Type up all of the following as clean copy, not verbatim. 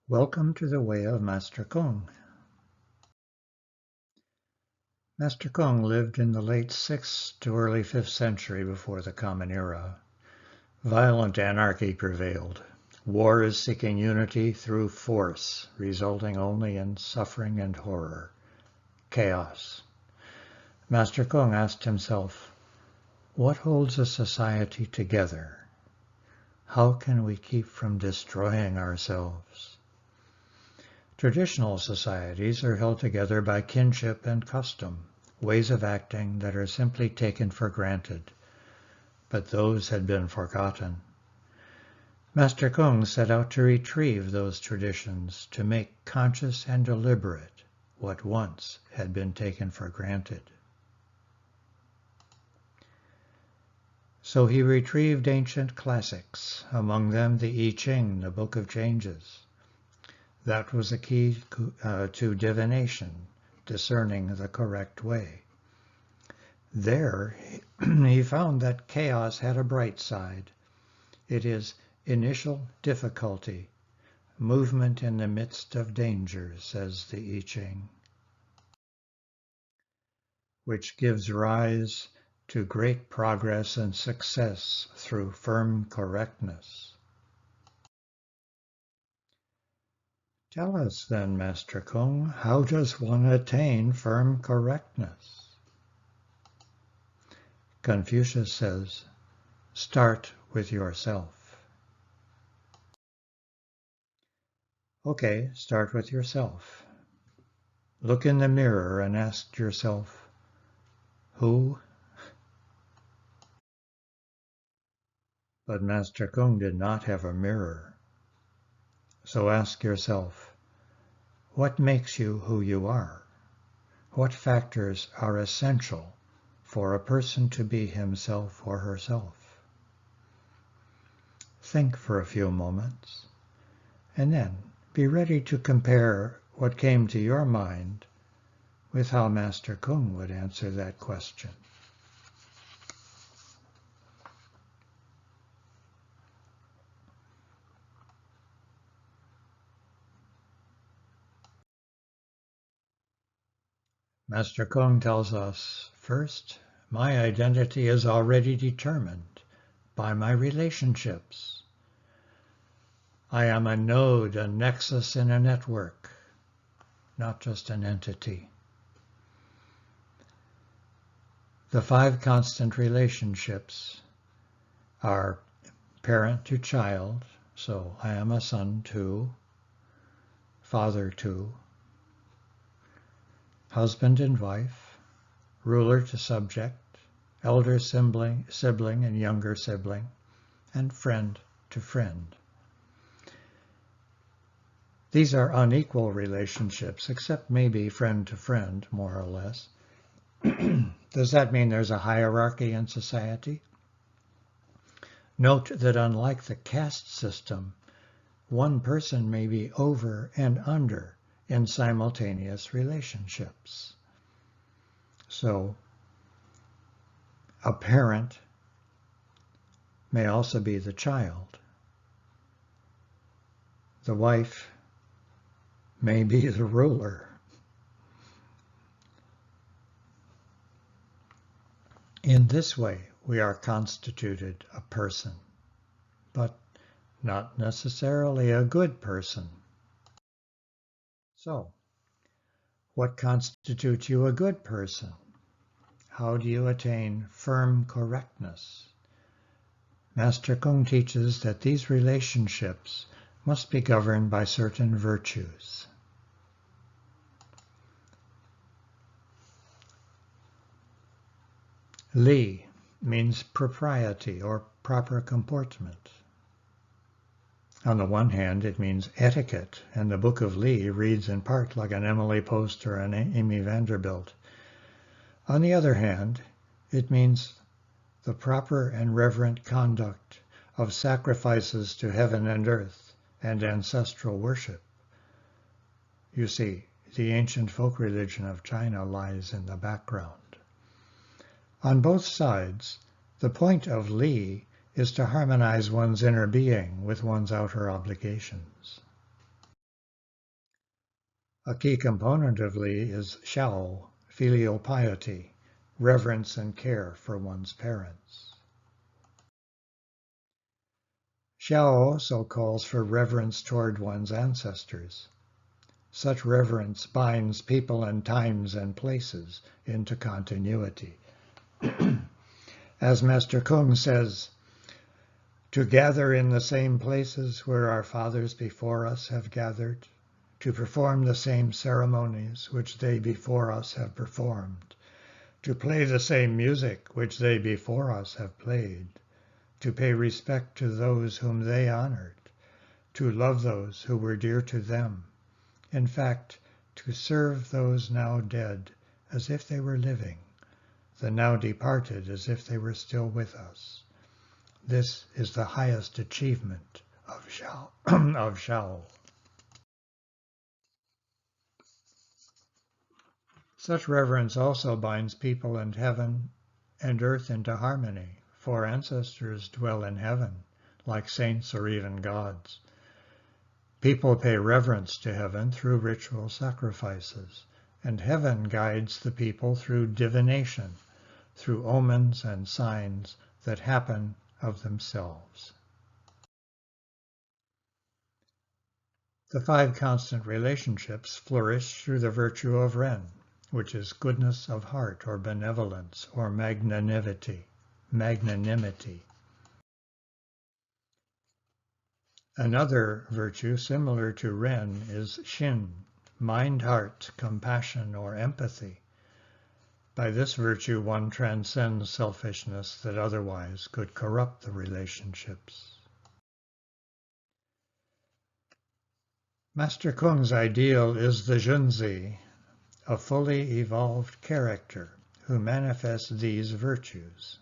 Welcome to the way of Master Kong. Master Kong lived in the late 6th to early 5th century before the Common Era. Violent anarchy prevailed. War is seeking unity through force, resulting only in suffering and horror. Chaos. Master Kong asked himself, what holds a society together? How can we keep from destroying ourselves? Traditional societies are held together by kinship and custom, ways of acting that are simply taken for granted. But those had been forgotten. Master Kong set out to retrieve those traditions, to make conscious and deliberate what once had been taken for granted. So he retrieved ancient classics, among them the I Ching, the Book of Changes. That was a key to divination, discerning the correct way. There, he found that chaos had a bright side. It is initial difficulty, movement in the midst of danger, says the I Ching, which gives rise to great progress and success through firm correctness. Tell us then, Master Kong, how does one attain firm correctness? Confucius says, start with yourself. Okay, start with yourself. Look in the mirror and ask yourself, who? But Master Kong did not have a mirror. So ask yourself, what makes you who you are? What factors are essential for a person to be himself or herself? Think for a few moments, and then be ready to compare what came to your mind with how Master Kong would answer that question. Master Kong tells us, first, my identity is already determined by my relationships. I am a node, a nexus in a network, not just an entity. The 5 constant relationships are parent to child, so I am a son to, father to, husband and wife, ruler to subject, elder sibling and younger sibling, and friend to friend. These are unequal relationships, except maybe friend to friend, more or less. Does that mean there's a hierarchy in society? Note that unlike the caste system, one person may be over and under in simultaneous relationships. So, a parent may also be the child. The wife may be the ruler. In this way, we are constituted a person, but not necessarily a good person. So, what constitutes you a good person? How do you attain firm correctness? Master Kong teaches that these relationships must be governed by certain virtues. Li means propriety or proper comportment. On the one hand, it means etiquette, and the Book of Li reads in part like an Emily Post or an Amy Vanderbilt. On the other hand, it means the proper and reverent conduct of sacrifices to heaven and earth and ancestral worship. You see, the ancient folk religion of China lies in the background. On both sides, the point of Li is to harmonize one's inner being with one's outer obligations. A key component of Li is Shao, filial piety, reverence and care for one's parents. Shao also calls for reverence toward one's ancestors. Such reverence binds people and times and places into continuity. As Master Kung says, to gather in the same places where our fathers before us have gathered, to perform the same ceremonies which they before us have performed, to play the same music which they before us have played, to pay respect to those whom they honored, to love those who were dear to them, in fact, to serve those now dead as if they were living, the now departed as if they were still with us. This is the highest achievement of Shao. of Shao. Such reverence also binds people and heaven and earth into harmony, for ancestors dwell in heaven, like saints or even gods. People pay reverence to heaven through ritual sacrifices, and heaven guides the people through divination, through omens and signs that happen of themselves. The five constant relationships flourish through the virtue of Ren, which is goodness of heart or benevolence or magnanimity. Another virtue similar to Ren is Shin, mind-heart, compassion, or empathy. By this virtue, one transcends selfishness that otherwise could corrupt the relationships. Master Kung's ideal is the Junzi, a fully evolved character who manifests these virtues.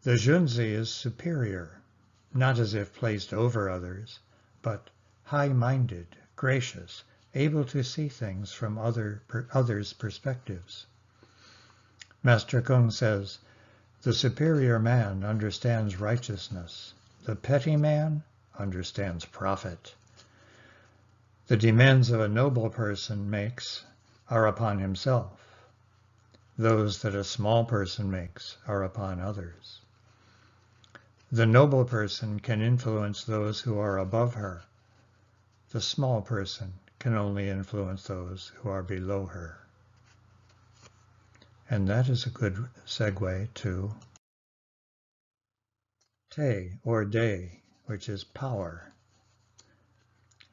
The Junzi is superior, not as if placed over others, but high-minded, gracious, able to see things from others' perspectives. Master Kung says, the superior man understands righteousness. The petty man understands profit. The demands of a noble person makes are upon himself. Those that a small person makes are upon others. The noble person can influence those who are above her. The small person can only influence those who are below her. And that is a good segue to Te, or De, which is power.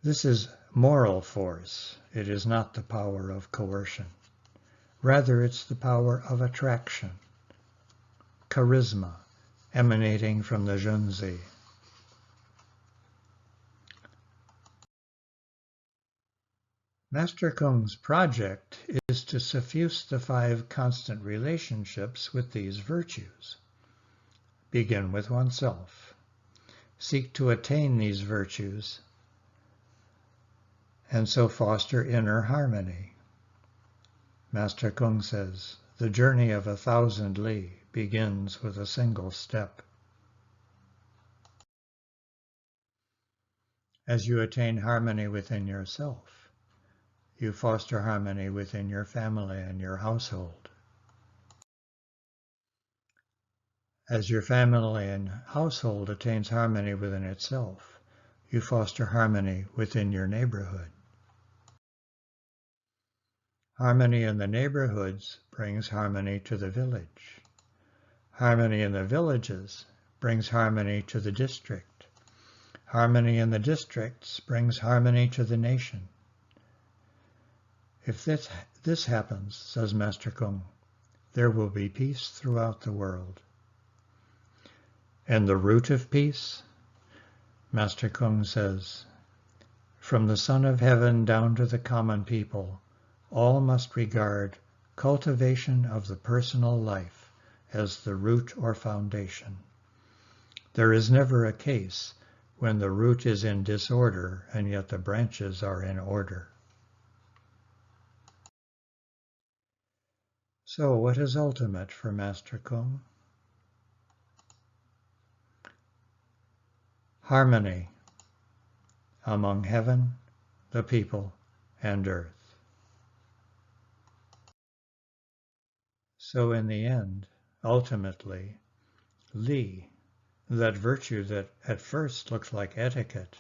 This is moral force. It is not the power of coercion. Rather, it's the power of attraction, charisma, emanating from the Junzi. Master Kung's project is to suffuse the five constant relationships with these virtues. Begin with oneself. Seek to attain these virtues, and so foster inner harmony. Master Kung says, the journey of 1,000 li begins with a single step. As you attain harmony within yourself, you foster harmony within your family and your household. As your family and household attains harmony within itself, you foster harmony within your neighborhood. Harmony in the neighborhoods brings harmony to the village. Harmony in the villages brings harmony to the district. Harmony in the districts brings harmony to the nation. If this happens, says Master Kung, there will be peace throughout the world. And the root of peace? Master Kung says, from the Son of Heaven down to the common people, all must regard cultivation of the personal life as the root or foundation. There is never a case when the root is in disorder and yet the branches are in order. So what is ultimate for Master Kung? Harmony among heaven, the people, and earth. So in the end, ultimately, Li, that virtue that at first looks like etiquette,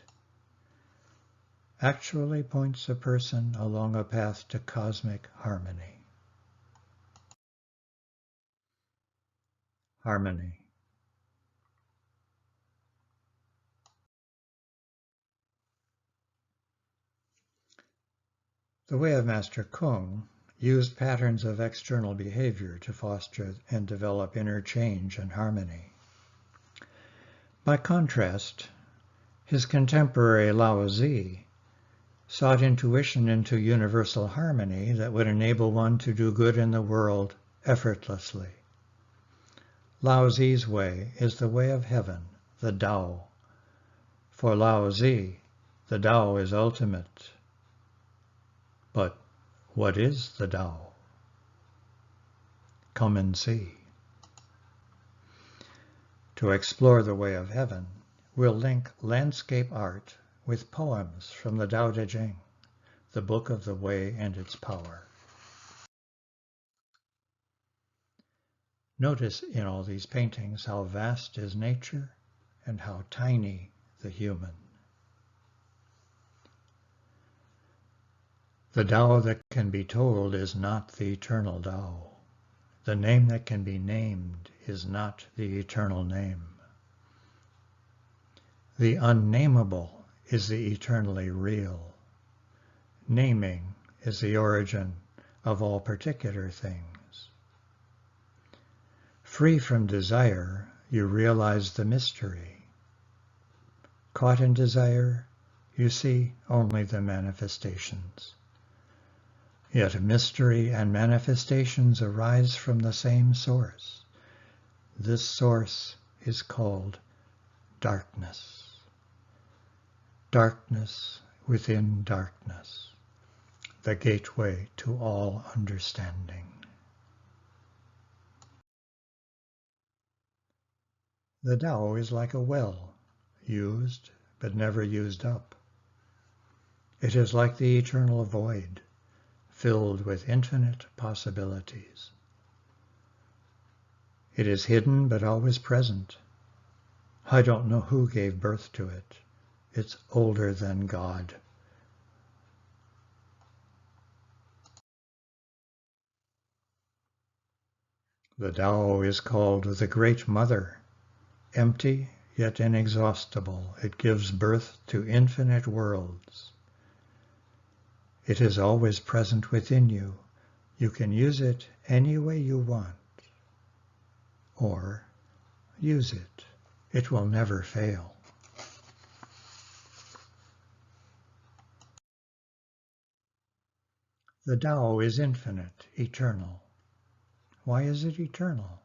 actually points a person along a path to cosmic harmony. Harmony. The way of Master Kung used patterns of external behavior to foster and develop inner change and harmony. By contrast, his contemporary Lao Tzu sought intuition into universal harmony that would enable one to do good in the world effortlessly. Lao Tzu's way is the way of heaven, the Tao. For Lao Tzu, the Tao is ultimate. But what is the Tao? Come and see. To explore the way of heaven, we'll link landscape art with poems from the Tao Te Ching, the book of the way and its power. Notice in all these paintings how vast is nature and how tiny the human. The Tao that can be told is not the eternal Tao. The name that can be named is not the eternal name. The unnameable is the eternally real. Naming is the origin of all particular things. Free from desire, you realize the mystery. Caught in desire, you see only the manifestations. Yet mystery and manifestations arise from the same source. This source is called darkness. Darkness within darkness, the gateway to all understanding. The Tao is like a well, used but never used up. It is like the eternal void, filled with infinite possibilities. It is hidden but always present. I don't know who gave birth to it. It's older than God. The Tao is called the Great Mother. Empty yet inexhaustible, it gives birth to infinite worlds. It is always present within you. You can use it any way you want. Or use it. It will never fail. The Tao is infinite, eternal. Why is it eternal?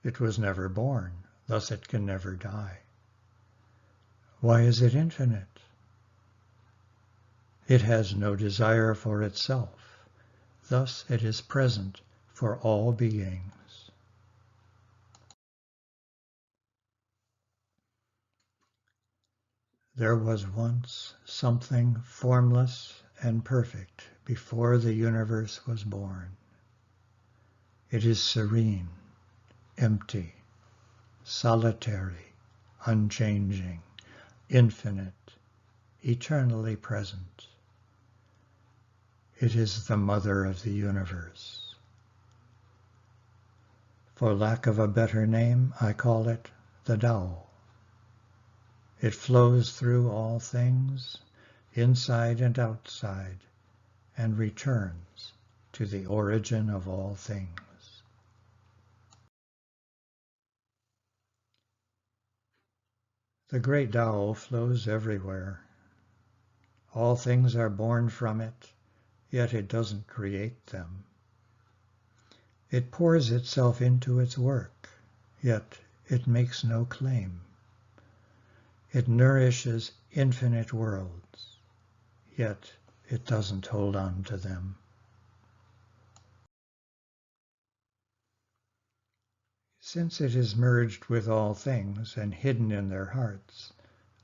It was never born, thus it can never die. Why is it infinite? It has no desire for itself, thus it is present for all beings. There was once something formless and perfect before the universe was born. It is serene, empty, solitary, unchanging, infinite, eternally present. It is the mother of the universe. For lack of a better name, I call it the Tao. It flows through all things, inside and outside, and returns to the origin of all things. The great Tao flows everywhere. All things are born from it, yet it doesn't create them. It pours itself into its work, yet it makes no claim. It nourishes infinite worlds, yet it doesn't hold on to them. Since it is merged with all things and hidden in their hearts,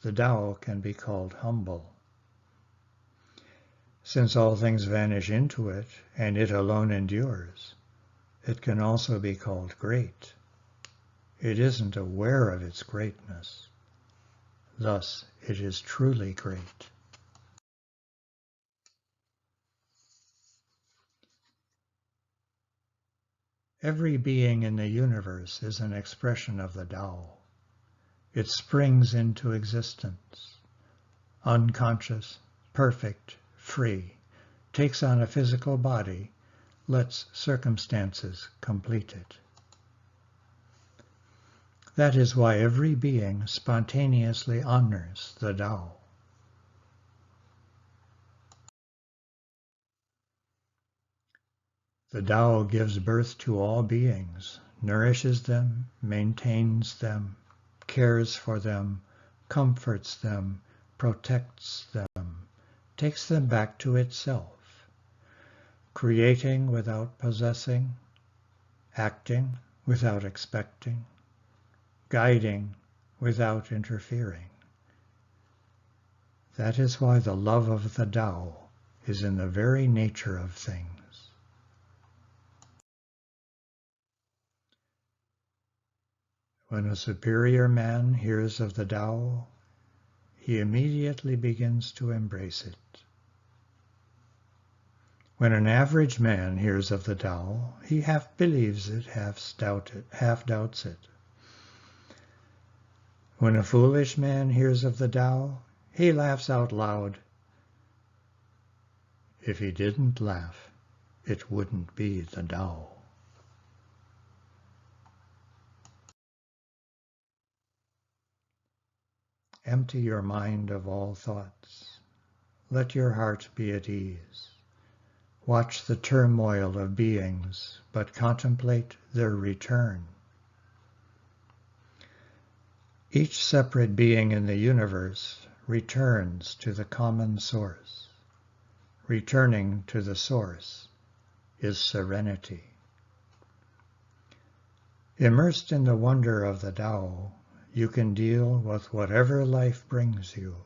the Tao can be called humble. Since all things vanish into it, and it alone endures, it can also be called great. It isn't aware of its greatness. Thus, it is truly great. Every being in the universe is an expression of the Tao. It springs into existence, unconscious, perfect, free, takes on a physical body, lets circumstances complete it. That is why every being spontaneously honors the Tao. The Tao gives birth to all beings, nourishes them, maintains them, cares for them, comforts them, protects them, takes them back to itself, creating without possessing, acting without expecting, guiding without interfering. That is why the love of the Tao is in the very nature of things. When a superior man hears of the Tao, he immediately begins to embrace it. When an average man hears of the Tao, he half believes it, half doubts it. When a foolish man hears of the Tao, he laughs out loud. If he didn't laugh, it wouldn't be the Tao. Empty your mind of all thoughts. Let your heart be at ease. Watch the turmoil of beings, but contemplate their return. Each separate being in the universe returns to the common source. Returning to the source is serenity. Immersed in the wonder of the Tao, you can deal with whatever life brings you.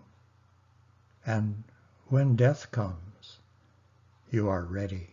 And when death comes, you are ready.